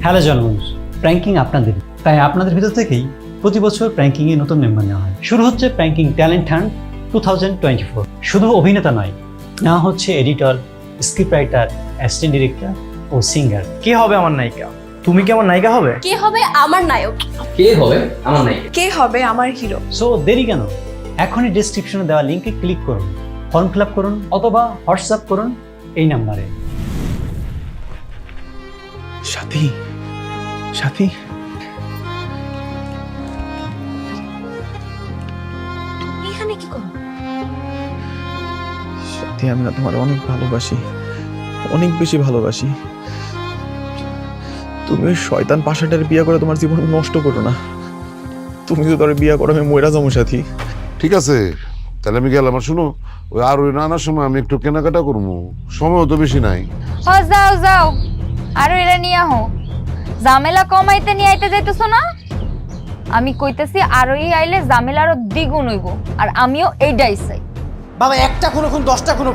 Hello জনগণ, pranking আপনাদের, তাই আপনাদের ভিতর থেকেই প্রতি বছর প্র্যাঙ্কিংয়ে নতুন মেম্বার নেওয়া হয়। শুরু হচ্ছে প্র্যাঙ্কিং ট্যালেন্ট হান্ট 2024। শুধু অভিনেতা নয়, নেওয়া হচ্ছে editor, script writer, assistant director ও সিঙ্গার। কে হবে আমার নায়িকা? তুমি কি আমার নায়িকা হবে? কে হবে আমার নায়ক? কে হবে আমার নায়িকা? কে হবে আমার হিরো? সো দেরি কেন? এখনই ডেসক্রিপশনে দেওয়া লিঙ্কে ক্লিক করুন, ফর্ম ফিল আপ করুন অথবা হোয়াটসঅ্যাপ করুন এই নাম্বারে। সাথী, সাথী, তুমি এখানে কি করো? সাথী, আমি না তোমার অনেক ভালোবাসি, অনেক বেশি ভালোবাসি। তুমি ওই শয়তান পাশাটার বিয়ে করে তোমার জীবন নষ্ট করো না। তুমি যদি তোর বিয়ে করো আমি মইরা যাবো সাথী। ঠিক আছে, তাহলে আমি গেলাম। আর শুনো, ওই আর ওই নানার সময় আমি একটু কেনাকাটা করবো, সময় তো বেশি নাই। যাও যাও, আর এরা নিয়ে আহো। ঝামেলা কমাইতে নিয়ে আইতে যাইতেছো না? আমি কইতেছি আরোই আইলে ঝামেলা আরো দ্বিগুণ হইব, আর আমিও এইটাই চাই। বাবা, একটা খুন 10টা খুন।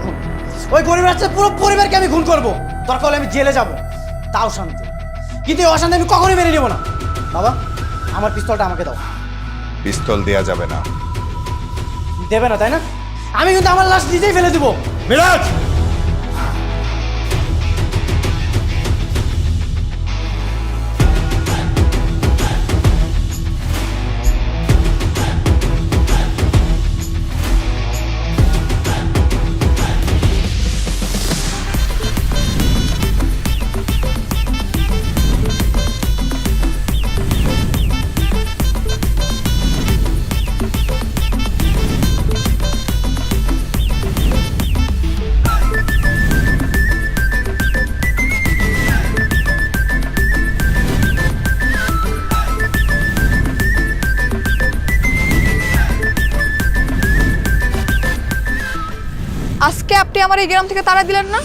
ওই গরিব রাস্তায় পুরো পরিবারকে আমি খুন করবো, দরকার হলে আমি জেলে যাব, তাও শান্তি। কিন্তু এই অশান্তি আমি কখনোই মেনে নেব না। বাবা, আমার পিস্তলটা আমাকে দাও। পিস্তল দেয়া যাবে না। দেবে না তাই না? আমি কিন্তু আমার লাশ নিজেই ফেলে দেবো। মিরাজ, আজকে আপনি আমার এই গ্রাম থেকে তাড়া দিলেন না,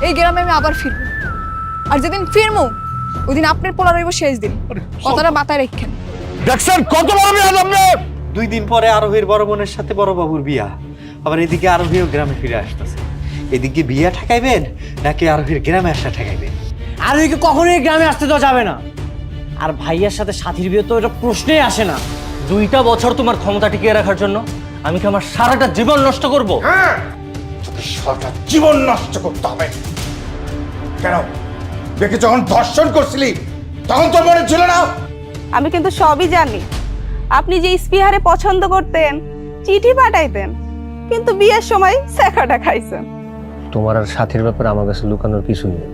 এই গ্রামে আমি আবার ফিরবো। আর যেদিন ফিরবো ওই দিন আপনার পোলা রইব শেষ দিন। কথাটা মাথায় রাখেন। দেখছেন কত বড় মেয়ে আপনি? 2 দিন পরে আরোহীর বড় বোনের সাথে বড় বাবুর বিয়া, আবার এদিকে আরোহীও গ্রামে ফিরে আসতেছে। এদিকে বিয়া ঠেকাইবেন নাকি আরোহীর গ্রামে আসা ঠেকাইবেন? আর ওইকে কখনোই গ্রামে আসতে দেওয়া যাবে না। আর ভাইয়ার সাথে সাথীর বিয়ে তো এটা প্রশ্নেই আসে না। 2টা বছর তোমার ক্ষমতা টিকিয়ে রাখার জন্য আমি কি আমার সারাটা জীবন নষ্ট করব? সারা জীবন নষ্ট করতে হবে কেন? দেখে যখন ধর্ষণ করছিলি তখন তোর মনে ছিল না? আমি কিন্তু সবই জানি। আপনি যে স্পিহারে পছন্দ করতেন, চিঠি পাঠাইতেন, কিন্তু বিয়ের সময় সেকাটা খাইছেন। তোমার আর সাথীর ব্যাপারে আমার কাছে লুকানোর কিছু নেই,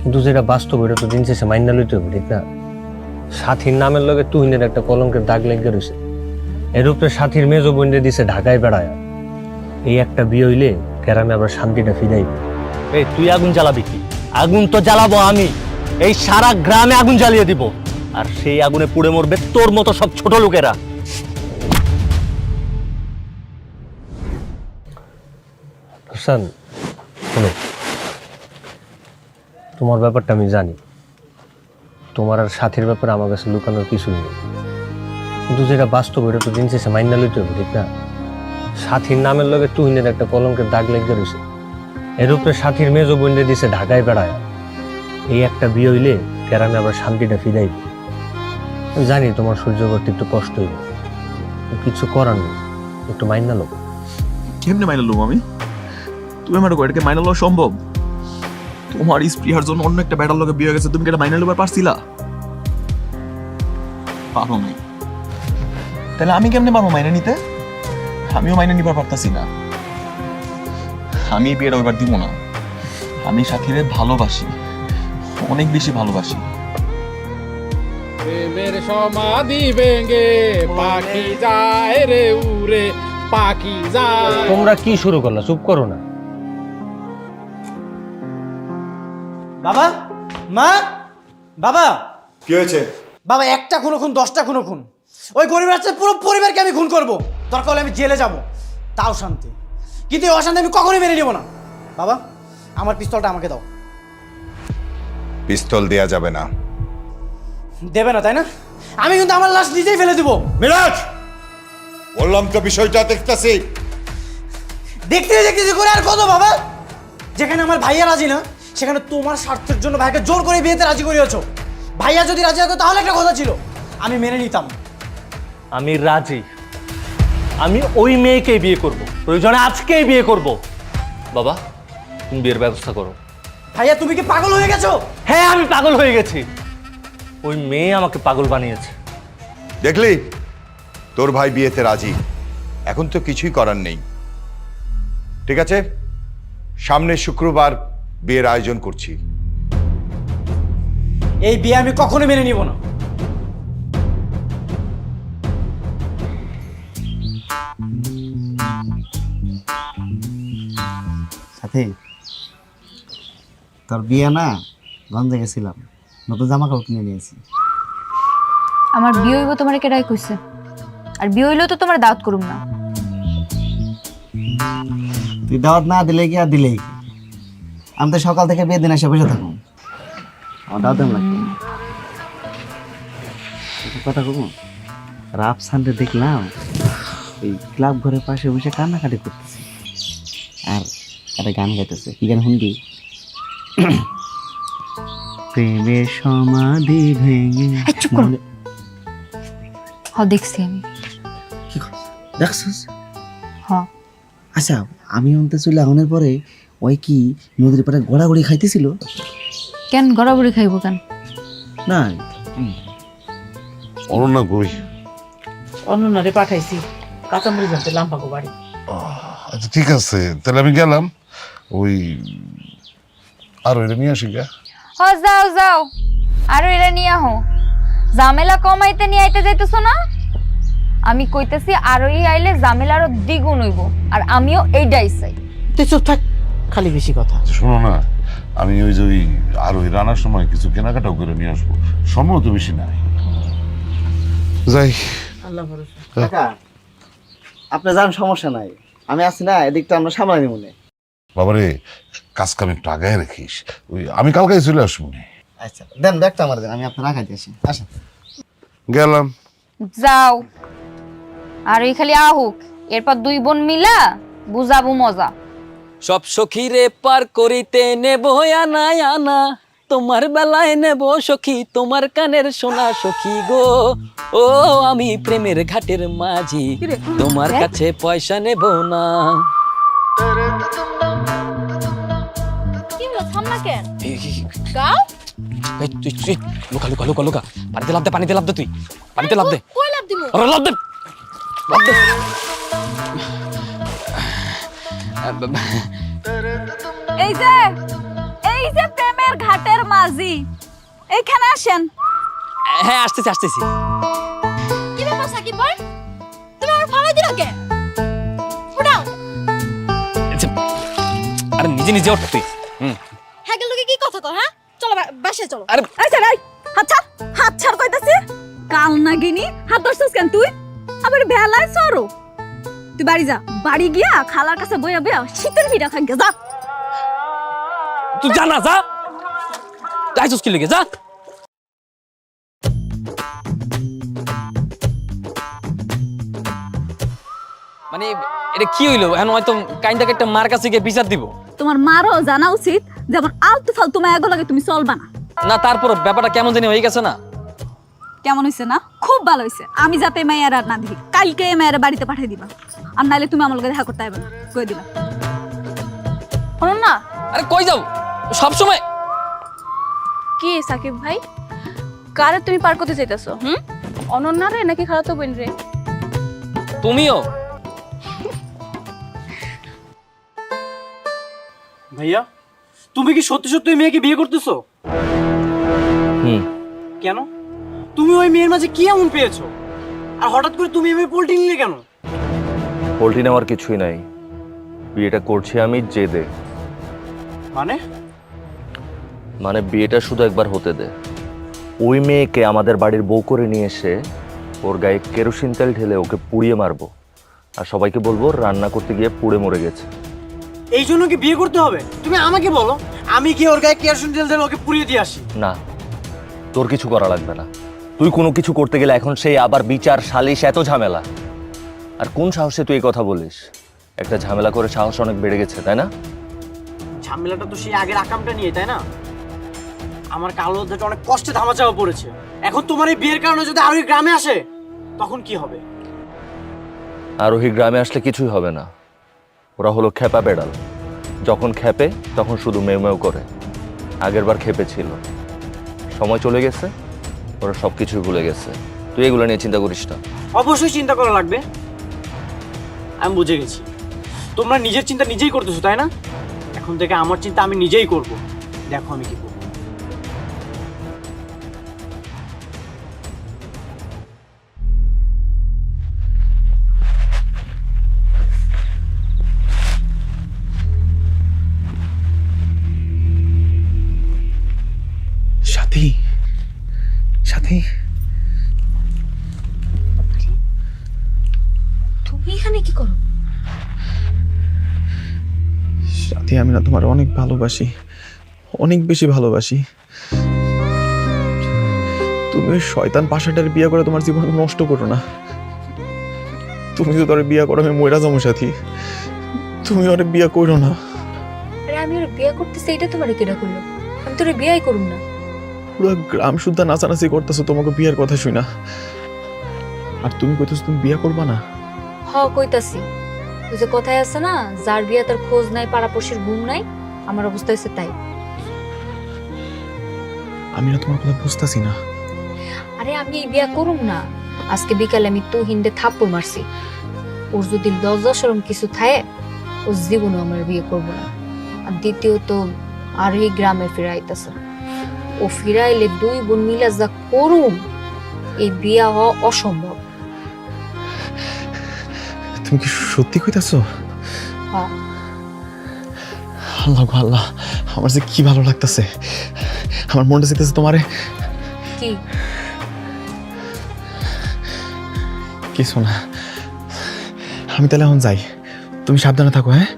কিন্তু যেটা বাস্তব এটা তো দিন শেষে মাইনা লইতে হবে, ঠিক না? সাথীর নামের লগে তুহিনের একটা কলঙ্কের দাগ লেগে রয়েছে। এর উপরে সাথীর মেজো বোনরে দিছে ঢাকায় বেড়ায়। এই একটা বিয়ে হইলে গ্রামে আবার শান্তিটা ফিরাইবে। এই তুই আগুন জ্বালাবি কি? আগুন তো জ্বালাবো আমি, এই সারা গ্রামে আগুন জ্বালিয়ে দিব, আর সেই আগুনে পুড়ে মরবে তোর মতো সব ছোট লোকেরা। হাসান, শোনো, তোমার ব্যাপারটা আমি জানি, তোমার আর সাথীর ব্যাপারে আমার কাছে লুকানোর কিছু নেই, কিন্তু যেটা বাস্তব এটা তো দিন শেষে মাইনা লইতে হবে, ঠিক না? সাথীর নামের লগে তুহিনের একটা কলঙ্কের দাগ লেগে রয়েছে। এর উপরে সাথীর মেজো বোনরে দিছে ঢাকায় বেড়ায়। এই একটা বিয়ে হইলে গ্রামে আবার শান্তিটা ফিরাইবে। আমি জানি তোমার সহ্য করতে একটু কষ্ট হইবে, কিছু করার নেই, একটু মাইনা লো। কেমনে মাইনা লম আমি? তুমি আমার এটাকে মাইনা লওয়া সম্ভব? তোমার স্প্রিহার জন্য অন্য একটা ব্যাটার লগে বিয়ে গেছে, তুমি কি এটা মাইনা লবার পারছিলা? পারো নাই। তাহলে আমি কেমনে পারবো মাইনা নিতে? আমিও মাইনা নিবার পারতাছি না। আমি এই বিয়েটা ওইবার দিব না। আমি সাথীরে ভালোবাসি, অনেক বেশি ভালোবাসি। প্রেমের সমাধি ভেঙে পাখি যায় রে উড়ে, পাখি যায়। তোমরা কি শুরু করলা? চুপ করো না। বাবা, মা, বাবা। কি হয়েছে? বাবা, একটা খুন 10টা খুন। ওই গরিব রাস্তায় পুরো পরিবারকে আমি খুন করবো, দরকার হলে আমি জেলে যাব, তাও শান্তি। কিন্তু এই অশান্তি আমি কখনোই মেনে নেব না। বাবা, আমার পিস্তলটা আমাকে দাও। পিস্তল দেয়া যাবে না। দেবে না তাই না? আমি কিন্তু আমার লাশ নিজেই ফেলে দেবো। মিরাজ, বললাম তো বিষয়টা দেখতেছি। দেখতে করে আর কত বাবা? যেখানে আমার ভাইয়া রাজি না সেখানে তোমার স্বার্থের জন্য ভাইকে জোর করে বিয়েতে রাজি করিয়েছো। ভাইয়া যদি রাজি হতো তাহলে একটা কথা ছিল, আমি মেনে নিতাম। আমি রাজি, আমি ওই মেয়েকেই বিয়ে করব, প্রয়োজনে আজকেই বিয়ে করব। বাবা, তুমি বিয়ের ব্যবস্থা করো। ভাইয়া তুমি কি পাগল হয়ে গেছো? হ্যাঁ, আমি পাগল হয়ে গেছি। ওই মেয়ে আমাকে পাগল বানিয়েছে। দেখলি, তোর ভাই বিয়েতে রাজি। এখন তো কিছুই করার নেই। ঠিক আছে, সামনের শুক্রবার বিয়ের আয়োজন করছি। এই বিয়ে আমি কখনো মেনে নিব না। সাথী, তোর বিয়ে না, গঞ্জে গেছিলাম, নতুন জামা কাপড় কিনে নিয়েছি। আমার বিয়ে হইব তোমার কেডাই কইছে? আর বিয়ে হইলেও তো তোমার দাওয়াত করুম না। তুই দাওয়াত না দিলে কি আর দিলেই কি? আমি তো সকাল থেকে বিয়ের দিন এসে বসে থাকুন, আমার দাওয়াত দেন লাগবে। একটা কথা কব, রাফ সানডে দেখলাম এই ক্লাব ঘরের পাশে বসে কান্নাকাটি করতেছে, আর একটা গান গাইতেছে। কি গান শুনবি? প্রেমের সমাধি ভেঙে। দেখছি আমি। দেখছিস? হ। আচ্ছা, আমি অন্তে চলে আগুনের পরে ওই কি নদীর পাড়ে গড়াগড়ি খাইতেছিল? কেন গড়াগড়ি খাইব কেন? না, অনন্যা কই? অনন্যারে পাঠাইছি কাঁচামরিচ আনতে লাম্পাকো বাড়ি। আচ্ছা ঠিক আছে, তাহলে আমি গেলাম। ওই আর ওইটা নিয়ে আসি গা। হ, যাও যাও, আরো এরা নিয়ে আহো। ঝামেলা কমাইতে নিয়ে আইতে যাইতেছো না? আমি কইতেছি আরোই আইলে ঝামেলা আরো দ্বিগুণ হইব, আর আমিও এইটাই চাই। তুই চুপ থাক, খালি বেশি কথা। শোনো না, আমি ওই যে ওই আর ওই রান্নার সময় কিছু কেনাকাটাও করে নিয়ে আসবো, সময় তো বেশি নাই। যাই। আল্লাহ ভরসা। কাকা, আপনি যান, সমস্যা নাই, আমি আছি না, এদিকটা আমরা সামলাই নিব না। বাবারে, কাজ কাম একটু আগায় রাখিস। ওই আমি কালকে চলে আসবো। আচ্ছা দেন, ব্যাগটা আমার দেন, আমি আপনার রাখাইতে আসি। আসেন। গেলাম। যাও, আর এই খালি আহুক, এরপর দুই বোন মিলা বুঝাবো মজা। সব সখীরে পার করিতে নেব আনা আনা, তোমার বেলায় নেব সখী তোমার কানের সোনা সখী গো। ও আমি প্রেমের ঘাটের মাঝি, তোমার কাছে পয়সা নেব না। কি হলো, থামলা কেন? গাও তুই লুকা লুকা লুকা লুকা, পানিতে লাভ দে, পানিতে লাভ দে, তুই পানিতে লাভ দে। কই লাভ দিমু? আরে লাভ দে, লাভ দে। এই যে প্রেমের ঘাটের মাঝি, এইখানে আসেন। হ্যাঁ, আসতেছি আসতেছি। কি ব্যাপার সাকিব ভাই, তুমি আমার ফালাই দিলা কেন? উঠাও। আরে নিজে নিজে ওঠ তুই। হ্যাঁ, লোকে কি কথা কও? হ্যাঁ, চলো বাসায় চলো। আরে আচ্ছা রাই, হাত ছাড়, হাত ছাড় কইতাছি। কাল নাগিনি, হাত ধরছিস কেন তুই? আবার ভেলায় সরো। তুই বাড়ি যা, বাড়ি গিয়া খালার কাছে বইয়া বইয়া শীতের পিঠা খাইগে যা। তুই যা না, যা। যাইছিস কি লেগে, যা। মানে এটা কি হইলো? এখন হয়তো কাইন্দাকে একটা মার কাছে গিয়ে বিচার দিব। তোমার মারও জানা উচিত যেমন আলতু ফালতু মায়াগো লাগে তুমি চলবা না। না, তারপর ব্যাপারটা কেমন জানি হয়ে গেছে না? কেমন হইছে না? খুব ভালো হইছে। আমি যাতে মায়ের আর না দেখি, কালকে মায়ের বাড়িতে পাঠিয়ে দিবা, আর নাইলে তুমি আমার লগে দেখা করতে হবে না, কই দিবা। শুনুন না। আরে কই যাও সব সময়? কি সাকিব ভাই, কারে তুমি পার করতে চাইতেছো? অনন্যা রে নাকি খালাতো বোন রে? তুমিও? ভাইয়া, তুমি কি সত্যি সত্যি ওই মেয়েকে বিয়ে করতেছো? কেন? তুমি ওই মেয়ের মাঝে কি এমন পেয়েছো, আর হঠাৎ করে তুমি এভাবে পোল্টি নিলে কেন? পোল্ট্রি নেওয়ার কিছুই নাই, বিয়েটা করছি আমি জেদে। মানে বিয়েটা শুধু একবার হতে দে। ওই মেয়েকে আমাদের বাড়ির বউ করে নিয়ে এসে ওর গায়ে কেরোসিন তেল ঢেলে ওকে পুড়িয়ে মারবো, আর সবাইকে বলবো রান্না করতে গিয়ে পুড়ে মরে গেছে। এই জন্য কি বিয়ে করতে হবে? তুমি আমাকে বলো, আমি কি ওর গায়ে কেরোসিন তেল দিয়ে ওকে পুড়িয়ে দিয়ে আসি? না, তোর কিছু করা লাগবে না। তুই কোনো কিছু করতে গেলে এখন সেই আবার বিচার, সালিশ, এত ঝামেলা। আর কোন সাহসে তুই এই কথা বলিস? একটা ঝামেলা করে সাহস অনেক বেড়ে গেছে, তাই না? ঝামেলাটা তো সেই আগের আকামটা নিয়ে, তাই না? আমার কালো যেটা অনেক কষ্টে ধামাচাপা পড়েছে, এখন তোমার এই বিয়ের কারণে যদি আরোহী গ্রামে আসে তখন কি হবে? আরোহী গ্রামে আসলে কিছুই হবে না। ওরা হলো খেপা বেড়াল, যখন খেপে তখন শুধু মেউ মেউ করে। আগেরবার খেপে ছিল, সময় চলে গেছে, ওরা সব কিছুই ভুলে গেছে। তুই এগুলো নিয়ে চিন্তা করিস না। অবশ্যই চিন্তা করা লাগবে, আমি বুঝে গেছি। তোমরা নিজের চিন্তা নিজেই করতেছো, তাই না? এখন থেকে আমার চিন্তা আমি নিজেই করব। দেখো আমি কি করব। সাথী, সাথী, তুমি এখানে কি করো? সাথী, আমি না তোমার অনেক ভালোবাসি, অনেক বেশি ভালোবাসি। তুমি ওই শয়তান পাশাটার বিয়ে করে তোমার জীবন নষ্ট করো না। তুমি যদি তোর বিয়ে করো আমি মইরা যাবো সাথী। তুমি ওরে বিয়ে করো না। আরে আমি ওর বিয়ে করতেছি, এটা তোমার কেডা করলো? আমি তোর বিয়েই করুম না। পুরো গ্রাম শুদ্ধা নাচানাচি করতেছো তোমাকে বিয়ের কথা শুই না। আর তুমি কইতেছো তুমি বিয়ে করবা না? হ কইতাছি। ওই যে কথায় আছে না, যার বিয়ে তার খোঁজ নাই, পাড়াপড়শির ঘুম নাই। আমার অবস্থা হয়েছে তাই। আমি না তোমার কথা বুঝতেছি না। আরে আমি এই বিয়ে করুম না। আজকে বিকালে আমি তুহিনরে থাপ্পড় মারছি। ওর যদি লজ্জা শরম কিছু থাকে, ও জীবনও আমার বিয়ে করবো না। আর দ্বিতীয়ত আর এই গ্রামে ফিরাইতেছে। ও ফিরাইলে দুই বোন মিলা যা করুম, এই বিয়া হওয়া অসম্ভব। তুমি কি সত্যি কইতাছো? হ্যাঁ। আল্লাহ গো আল্লাহ, আমার যে কি ভালো লাগতেছে। আমার মনটা চাইতেছে তোমারে। কি? কিছু না। আমি তাহলে এখন যাই, তুমি সাবধানে থাকো। হ্যাঁ,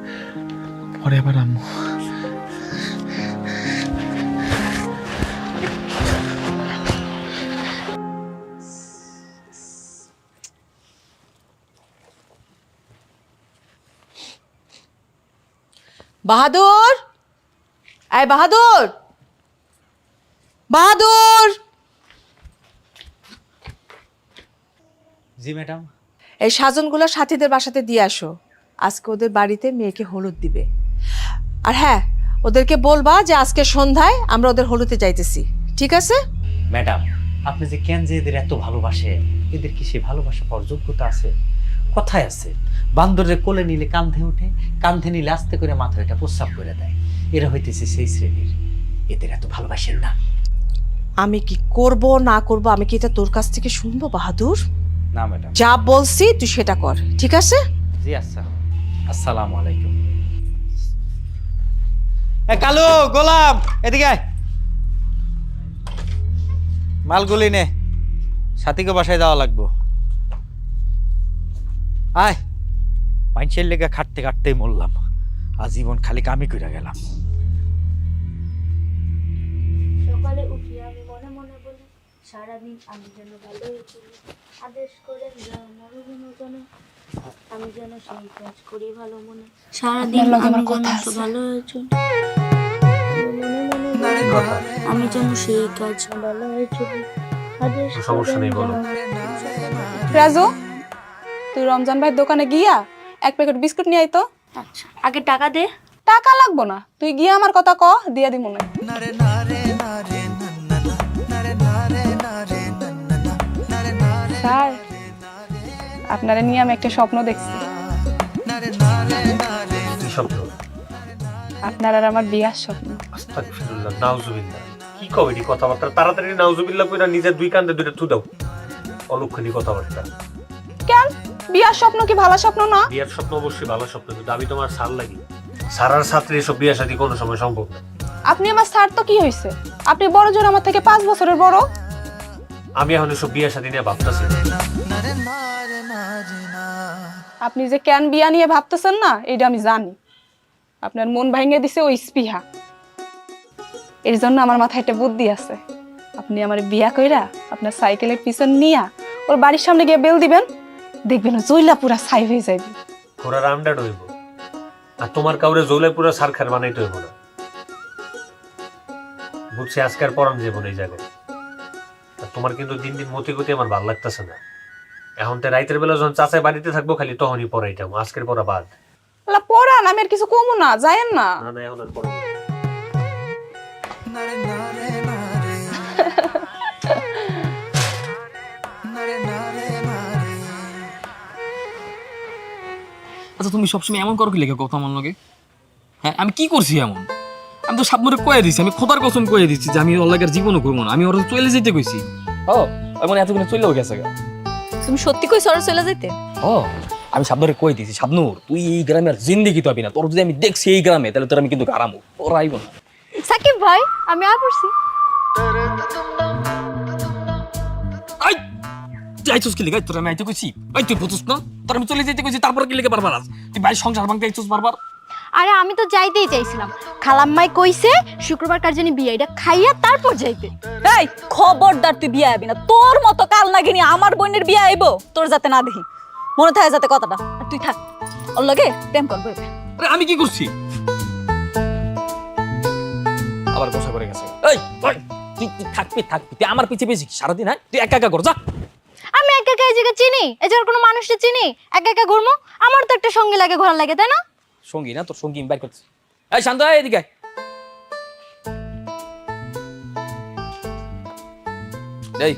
পরে আবার আম্মু। বাহাদুর, এই বাহাদুর, বাহাদুর। জি ম্যাডাম। এই সাজনগুলো সাথীদের বাসাতে দিয়ে আসো। আজকে ওদের বাড়িতে মেয়েকে হলুদ দিবে। আর হ্যাঁ, ওদেরকে বলবা যে আজকে সন্ধ্যায় আমরা ওদের হলুদে যাইতেছি, ঠিক আছে? ম্যাডাম, আপনি যে কেন যে এদের এত ভালোবাসে, এদের কি সে ভালোবাসা পাওয়ার যোগ্যতা আছে? কথায় আছে, বান্দরের কোলে নিলে কাঁধে ওঠে, কাঁধে নিলে আস্তে করে মাথায় এটা প্রস্রাব করে দেয়। এরা হইতেছে সেই শ্রেণীর। এদের এত ভালোবাসেন না। আমি কি করব না করব আমি কি এটা তোর কাছ থেকে শুনবো বাহাদুর? না ম্যাডাম, যা বলছি তুই সেটা কর, ঠিক আছে? জি আচ্ছা। আসসালামু আলাইকুম। কালু, গোলাম, এদিকে আয়। মালগুলি নে, সাথীকে বাসায় দেওয়া লাগবো। আয়, মানুষের লেগে খাটতে খাটতেই মরলাম, আজীবন খালি কামি কইরা গেলাম। সকালে উঠি আমি মনে মনে বলি, সারাদিন আমি যেন ভালোই চলি, আদেশ করেন মনোজনে, আমি যেন সেই কাজ করি ভালো মনে, সারাদিন আমি যেন ভালো চলি, মনে মনে আমি যেন সেই কাজ ভালো চলি, আদেশ করেন। রাজু, তুই রমজান ভাইয়ের দোকানে গিয়া এক প্যাকেট বিস্কুট নিয়ে আয় তো। আচ্ছা, আগে টাকা দে। টাকা লাগবো না, তুই গিয়া আমার কথা ক, দিয়া দিই মনে। স্যার, আপনারা নিয়ে আমি একটা স্বপ্ন দেখছি। আপনার আর আমার বিয়ার স্বপ্ন। আস্তাগফিরুল্লাহ, নাউজুবিল্লাহ। কি কবেডি কথাবার্তা? তাড়াতাড়ি নাউজুবিল্লাহ কইরা নিজের দুই কান্দে দুইটা থু দাও। অলক্ষণী কথাবার্তা। কেন, বিয়ার স্বপ্ন কি ভালো স্বপ্ন না? বিয়ার স্বপ্ন অবশ্যই ভালো স্বপ্ন, কিন্তু আমি তোমার সার লাগি। সারার সাথে এসব বিয়া শাদী কোনো সময় সম্ভব না। আপনি আমার স্যার তো কি হয়েছে? আপনি বড় জোর আমার থেকে 5 বছরের বড়। আমি এখন এসব বিয়া শাদী নিয়ে ভাবতেছি। আপনি যে কেন বিয়া নিয়ে ভাবতেছেন না, এটা আমি জানি। আপনার মন ভাঙিয়ে দিছে ওই স্পৃহা। এর জন্য আমার মাথায় একটা বুদ্ধি আছে। আপনি আমার বিয়া কইরা আপনার সাইকেলের পিছন নিয়া ওর বাড়ির সামনে গিয়ে বেল দিবেন, দেখবেন জইলা পুরা ছাই হয়ে যাবে। ঘোড়ার আমডাট হইব, আর তোমার কাউরে জৌলে পুরা সার খার বানাইতে হইব না। বুঝছি আজকে আর পরান যাবো না এই জায়গায়। আর তোমার কিন্তু দিন দিন মতি গতি আমার ভালো লাগতেছে না। এখন তো রাইতের বেলা যখন চাচাই বাড়িতে থাকবো খালি তখনই পড়াইতাম, আজকের পড়া বাদ। আল্লাহ পড়ান, আমি আর কিছু কমু না, যায়েন না। না না এখন আর পড়া আচ্ছা তুমি সবসময় এমন করো কি লেগে কথা আমার লগে? হ্যাঁ আমি কি করছি এমন? আমি তো সাবনুরে কয়ে দিছি, আমি খোদার কসম কয়ে দিচ্ছি যে আমি ওর লাগে আর জীবনও করবো না, আমি ওর চলে যেতে কইছি। ও এমন এতক্ষণে চলেও গেছে গা। তুমি সত্যি কই সরে চলে যাইতে? ও আমি সাবনুরে কয়ে দিছি, সাবনুর তুই এই গ্রামে আর জিন্দেগি তো পাবি না, তোর যদি আমি দেখছি এই গ্রামে তাহলে তোর আমি কিন্তু গারামু, ওর আইব না। সাকিব ভাই আমি আর পড়ছি। আই তুই আইছস কি লেগে? তোর আমি আইতে কইছি? ওই তুই বুঝছ না তোর আমি চলে যেতে কইছি, তারপর কি লেগে বারবার আস? তুই ভাই সংসার ভাঙতে আইছস বারবার। আরে আমি তো যাইতেই চাইছিলাম, খালাম্মাই কইছে শুক্রবার কার জানি বিয়ে, এটা খাইয়া তারপর যাইতে। এই খবরদার তুই বিয়ে আইবি না, তোর মতো কাল নাগিনি আমার বোনের বিয়ে আইবো, তোর যাতে না দেখি, মনে থাকে যাতে কথাটা। আর তুই থাক, ওর লগে প্রেম করবো। আরে আমি কি করছি? আবার গোসা করে গেছে। এই ওই তুই থাকবি তুই আমার পিছে পেয়েছি সারাদিন। হ্যাঁ তুই একা একা কর যা। আমি একা একা এই জায়গা চিনি, এই জায়গার কোনো মানুষটা চিনি? একা একা ঘুরমো? আমার তো একটা সঙ্গী লাগে, ঘোরা লাগে, তাই না? সঙ্গী না তোর সঙ্গী আমি বাইর করছি। এই শান্ত এদিকে আয়। এই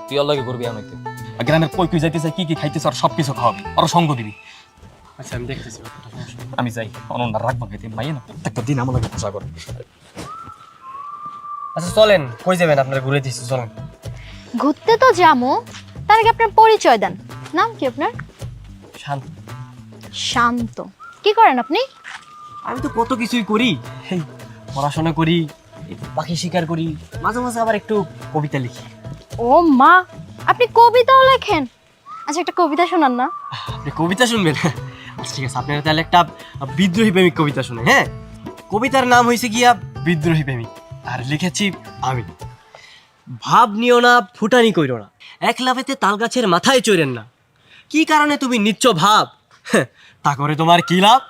তুই ওর লগে ঘুরবি আমাকে, গ্রামের কই কই যাইতেছে, কি কি খাইতেছে আর সবকিছু খাওয়াবি, আর সঙ্গ দিবি। আচ্ছা আমি দেখতেছি। আমি যাই অনন্য রাখবো খাইতে, মাইয়ে না প্রত্যেকটা দিন আমার লাগে পোষা করে। আচ্ছা চলেন, কই যাবেন? আপনারা ঘুরে দিচ্ছি, চলেন। ঘুরতে তো যাবো, তার আগে আপনার পরিচয় দেন। নাম কি আপনার? শান্ত। শান্ত। কি করেন আপনি? আমি তো কত কিছুই করি, এই পড়াশোনা করি, পাখি শিকার করি, মাঝে মাঝে আবার একটু কবিতা লিখি। ও মা, আপনি কবিতাও লেখেন? আচ্ছা একটা কবিতা শোনান না। আপনি কবিতা শুনবেন? আচ্ছা ঠিক আছে, আপনারা তাহলে একটা বিদ্রোহী প্রেমিক কবিতা শুনে। হ্যাঁ, কবিতার নাম হয়েছে গিয়া বিদ্রোহী প্রেমিক, আর লিখেছি আমি। ভাব নিও না, ফুটানি কইরো না, এক লাফেতে তাল গাছের মাথায় চড়েন না, কি কারণে তুমি নিচ্ছ ভাব, তা করে তোমার কি লাভ?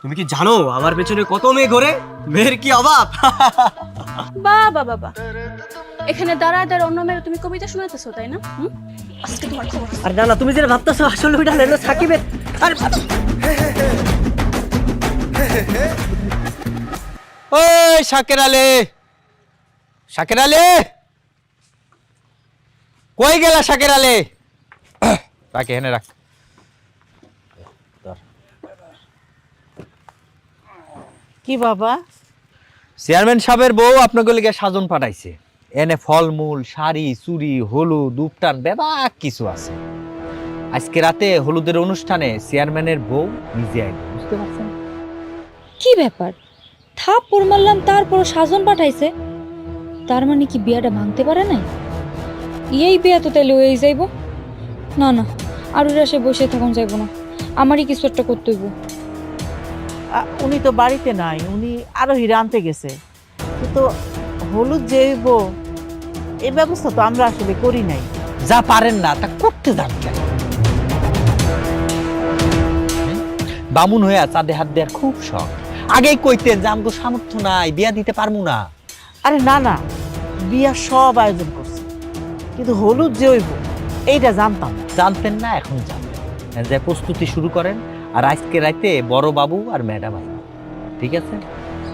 তুমি কি জানো আমার পেছনে কত মেয়ে ঘোরে, মেয়ের কি অভাব? বাবা বাবা, এখানে দাঁড়ায় দাঁড়ায় অন্য মেয়ের তুমি কবিতা শোনাতেছো, তাই না? আজকে তোমার খবর। আর না না, তুমি যেটা ভাবতেছো আসলে ওইটা না, সাকিবের। ওই শাকের আলী, শাকের আলী কই গেলা? শাকের আলী রাখ, এখানে রাখ। কি বাবা? চেয়ারম্যান সাহেবের বউ আপনাকে লিগে সাজন পাঠাইছে, এনে ফলমূল, শাড়ি, চুড়ি, হলুদ, উপটান, বেবাক কিছু আছে। আজকে রাতে হলুদের অনুষ্ঠানে চেয়ারম্যানের বউ নিজে আইবে, বুঝতে পারছেন? কি ব্যাপার? থাপ্পড় মারলাম তারপর সাজন পাঠাইছে, তার মানে কি বিয়াটা ভাঙতে পারে নাই? এই বিয়া তো তাইলে হয়ে যাইব। না না, আর ওরা সে বসে থাকুন যাইব না, আমারই কিছু একটা করতে হইব। উনি তো বাড়িতে নাই, উনি আরো হীরা আনতে গেছে, কিন্তু হলুদ যে হইব এই ব্যবস্থা তো আমরা আসলে করি নাই। যা পারেন না তা করতে যান কেন? বামুন হইয়া চাঁদে হাত দেওয়ার খুব শখ, আগেই কইতেন যে আমগো সামর্থ্য নাই, বিয়া দিতে পারবো না। আরে না না, বিয়া সব আয়োজন করছে, কিন্তু হলুদ যে হইব এইটা জানতাম না। জানতেন না, এখন জানতেন। যে প্রস্তুতি শুরু করেন, আর আজকে রাতে বড় বাবু আর ম্যাডাম আই, ঠিক আছে?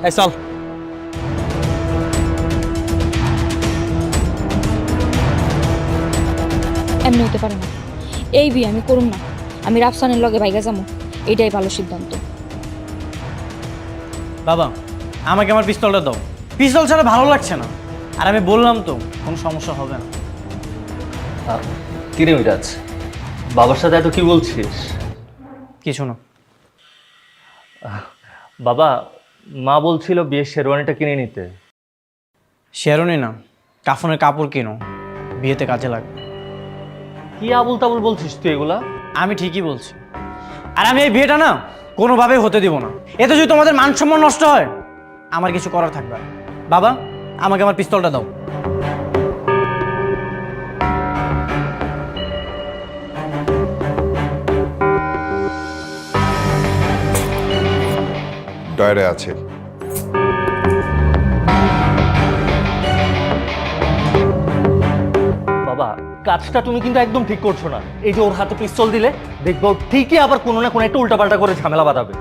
এই চল। এমনি হইতে পারে না, এই বিয়ে আমি করুম না, আমি রাফসানের লগে ভাইগা যাবো, এটাই ভালো সিদ্ধান্ত। বাবা আমাকে আমার পিস্তলটা দাও, পিস্তল ছাড়া ভালো লাগছে না। আর আমি বললাম তো কোনো সমস্যা হবে না। কিরে মিরাজ, বাবার সাথে এত কি বলছিস? কিছু না বাবা, মা বলছিল বিয়ের শেরওয়ানিটা কিনে নিতে। শেরওয়ানি না, কাফনের কাপড় কিনো, বিয়েতে কাজে লাগবে। কি আবুল তাবুল বলছিস তুই এগুলা? আমি ঠিকই বলছি, আর আমি এই বিয়েটা না কোনোভাবেই হতে দিব না। এতে যদি তোমাদের মান সম্মান নষ্ট হয়, আমার কিছু করার থাকবে না। বাবা আমাকে আমার পিস্তলটা দাও। ডয়ারে আছে। কাজটা তুমি কিন্তু একদম ঠিক করছো না। এই যে ওর হাতে পিস্তল দিলে দেখবো ঠিকই আবার কোনো না কোনো একটা উল্টাপাল্টা করে ঝামেলা বাঁধাবে।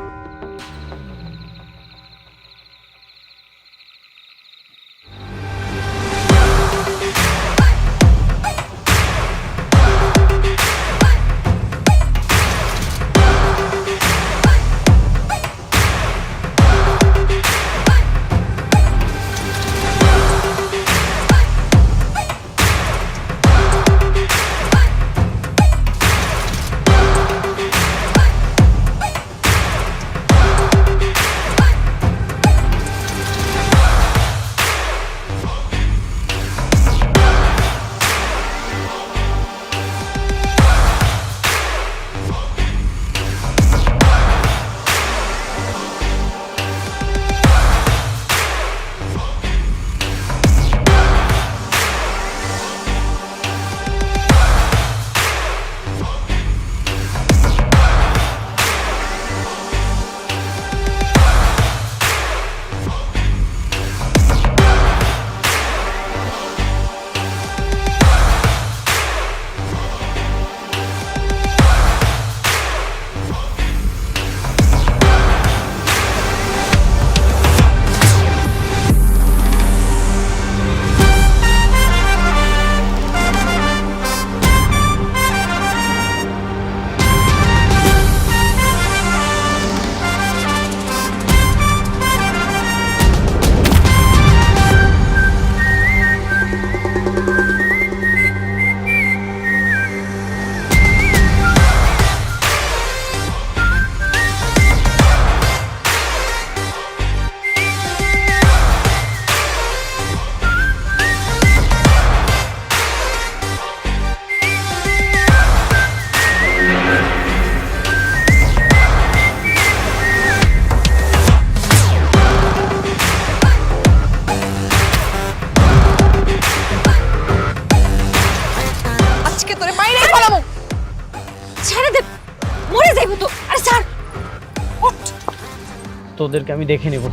তোদেরকে আমি দেখে নেব।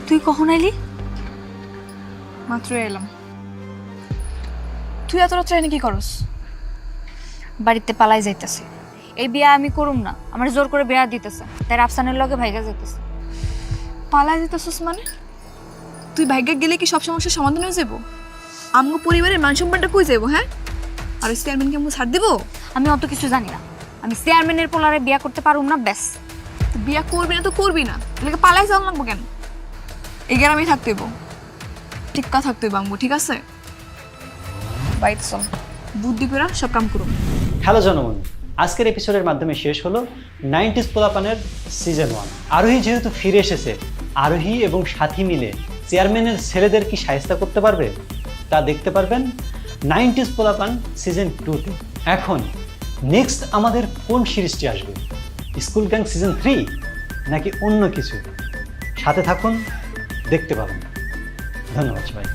তুই কখন আইলি? মাত্র এলাম। তুই এত রাত্রে এনে কি করস? বাড়িতে পালাই যাইতেছে। এই বিয়া আমি করুম না, আমার জোর করে বিয়া দিতেছে, তাই রাফসানের লগে ভাইগা যাইতেছে। পালাই যেতেছিস মানে? তুই ভাগ্যে গেলে কি সব সমস্যার সমাধান হয়ে যাবো? আমগো পরিবারের মান সম্মানটা কই যাবো? হ্যাঁ, আর চেয়ারম্যানকে আমি ছাড় দিব? আমি অত কিছু জানি না, আমি চেয়ারম্যানের পোলারে বিয়া করতে পারুম না, ব্যাস। বিয়া করবি না তো করবি না, এলাকা পালাই যাওয়া লাগবো কেন? এই গ্রামেই থাকতে হইব, টিক্কা থাকতে হইব আমগো, ঠিক আছে? বাইরে চল, বুদ্ধি করে সব কাম করুন। হ্যালো জনগণ, আজকের এপিসোডের মাধ্যমে শেষ হলো 90s পোলাপানের সিজন 1। আরোহী যেহেতু ফিরে এসেছে, আরোহী এবং সাথী মিলে চেয়ারম্যানের ছেলেদের কি শায়েস্তা করতে পারবে তা দেখতে পারবেন 90s পোলাপান সিজন 2-তে। এখন নেক্সট আমাদের কোন সিরিজটি আসবে? স্কুল গ্যাং সিজন 3 নাকি অন্য কিছু? সাথে থাকুন, দেখতে পাবেন। ধন্যবাদ সবাই।